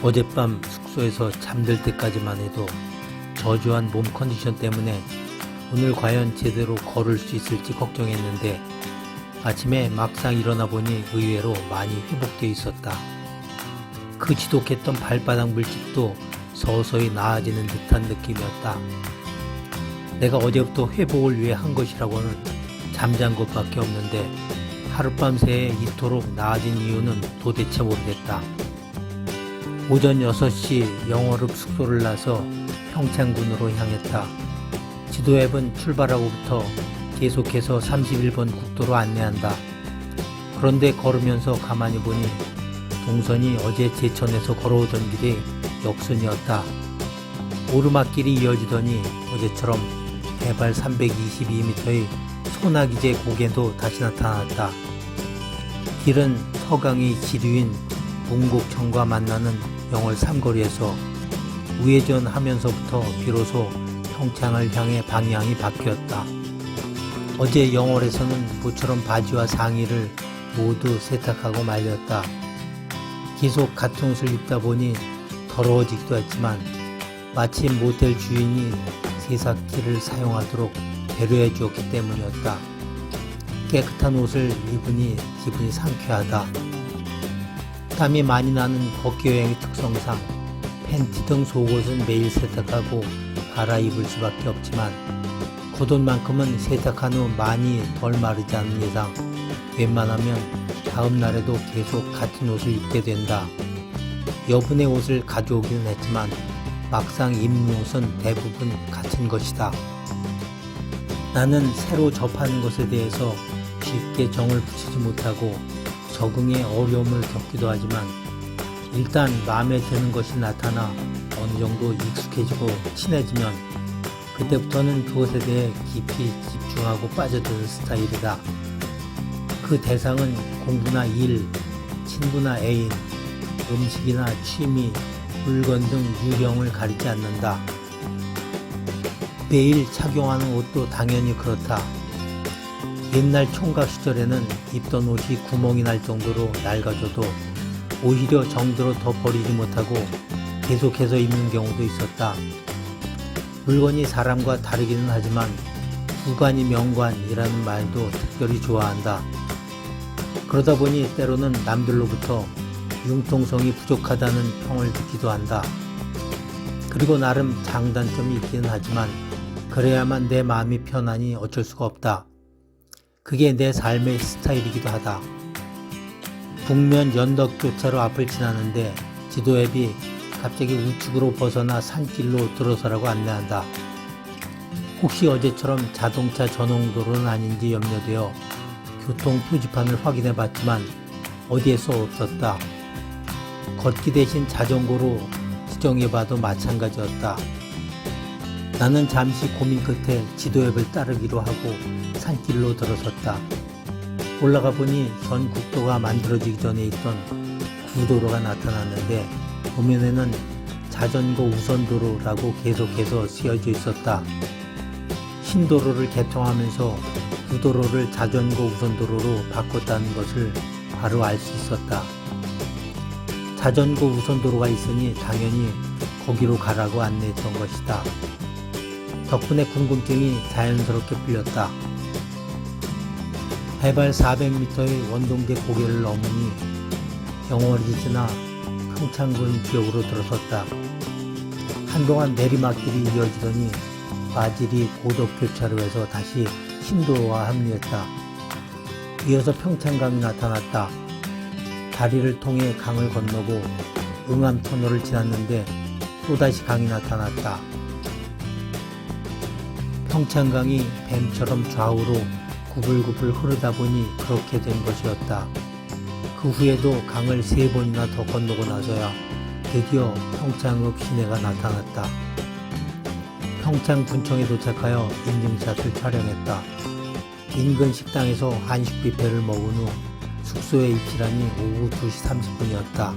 어젯밤 숙소에서 잠들 때까지만 해도 저조한 몸 컨디션 때문에 오늘 과연 제대로 걸을 수 있을지 걱정했는데 아침에 막상 일어나 보니 의외로 많이 회복되어 있었다. 그 지독했던 발바닥 물집도 서서히 나아지는 듯한 느낌이었다. 내가 어제부터 회복을 위해 한 것이라고는 잠잔 것밖에 없는데 하룻밤 새에 이토록 나아진 이유는 도대체 모르겠다. 오전 6시 영월읍 숙소를 나서 평창군으로 향했다. 지도 앱은 출발하고부터 계속해서 31번 국도로 안내한다. 그런데 걸으면서 가만히 보니 동선이 어제 제천에서 걸어오던 길이 역순이었다. 오르막길이 이어지더니 어제처럼 해발 322m의 소나기제 고개도 다시 나타났다. 길은 서강의 지류인 문곡천과 만나는 영월 삼거리에서 우회전하면서부터 비로소 평창을 향해 방향이 바뀌었다. 어제 영월에서는 모처럼 바지와 상의를 모두 세탁하고 말렸다. 계속 같은 옷을 입다 보니 더러워지기도 했지만 마침 모텔 주인이 세탁기를 사용하도록 배려해 주었기 때문이었다. 깨끗한 옷을 입으니 기분이 상쾌하다. 땀이 많이 나는 걷기 여행의 특성상 팬티 등 속옷은 매일 세탁하고 갈아입을 수밖에 없지만 겉옷만큼은 세탁한 후 많이 덜 마르지 않는 이상 웬만하면 다음 날에도 계속 같은 옷을 입게 된다. 여분의 옷을 가져오기는 했지만 막상 입는 옷은 대부분 같은 것이다. 나는 새로 접하는 것에 대해서 쉽게 정을 붙이지 못하고 적응에 어려움을 겪기도 하지만 일단 마음에 드는 것이 나타나 어느 정도 익숙해지고 친해지면 그때부터는 그것에 대해 깊이 집중하고 빠져드는 스타일이다. 그 대상은 공부나 일, 친구나 애인, 음식이나 취미, 물건 등 유형을 가리지 않는다. 매일 착용하는 옷도 당연히 그렇다. 옛날 총각 시절에는 입던 옷이 구멍이 날 정도로 낡아져도 오히려 정도로 더 버리지 못하고 계속해서 입는 경우도 있었다. 물건이 사람과 다르기는 하지만 구관이 명관이라는 말도 특별히 좋아한다. 그러다 보니 때로는 남들로부터 융통성이 부족하다는 평을 듣기도 한다. 그리고 나름 장단점이 있기는 하지만 그래야만 내 마음이 편하니 어쩔 수가 없다. 그게 내 삶의 스타일이기도 하다. 북면 연덕교차로 앞을 지나는데 지도 앱이 갑자기 우측으로 벗어나 산길로 들어서라고 안내한다. 혹시 어제처럼 자동차 전용도로는 아닌지 염려되어 교통 표지판을 확인해 봤지만 어디에서 없었다. 걷기 대신 자전거로 지정해 봐도 마찬가지였다. 나는 잠시 고민 끝에 지도 앱을 따르기로 하고 산길로 들어섰다. 올라가 보니 전 국도가 만들어지기 전에 있던 구도로가 나타났는데 도면에는 자전거 우선도로라고 계속해서 쓰여져 있었다. 신도로를 개통하면서 구도로를 자전거 우선도로로 바꿨다는 것을 바로 알 수 있었다. 자전거 우선도로가 있으니 당연히 거기로 가라고 안내했던 것이다. 덕분에 궁금증이 자연스럽게 풀렸다. 해발 400m의 원동대 고개를 넘으니 영월이 지나 평창군 지역으로 들어섰다. 한동안 내리막길이 이어지더니 바질이 고덕교차로에서 다시 신도로와 합류했다. 이어서 평창강이 나타났다. 다리를 통해 강을 건너고 응암터널을 지났는데 또다시 강이 나타났다. 평창강이 뱀처럼 좌우로 구불구불 흐르다 보니 그렇게 된 것이었다. 그 후에도 강을 3번이나 더 건너고 나서야 드디어 평창읍 시내가 나타났다. 평창 군청에 도착하여 인증샷을 촬영했다. 인근 식당에서 한식 뷔페를 먹은 후 숙소에 입실하니 오후 2시 30분이었다.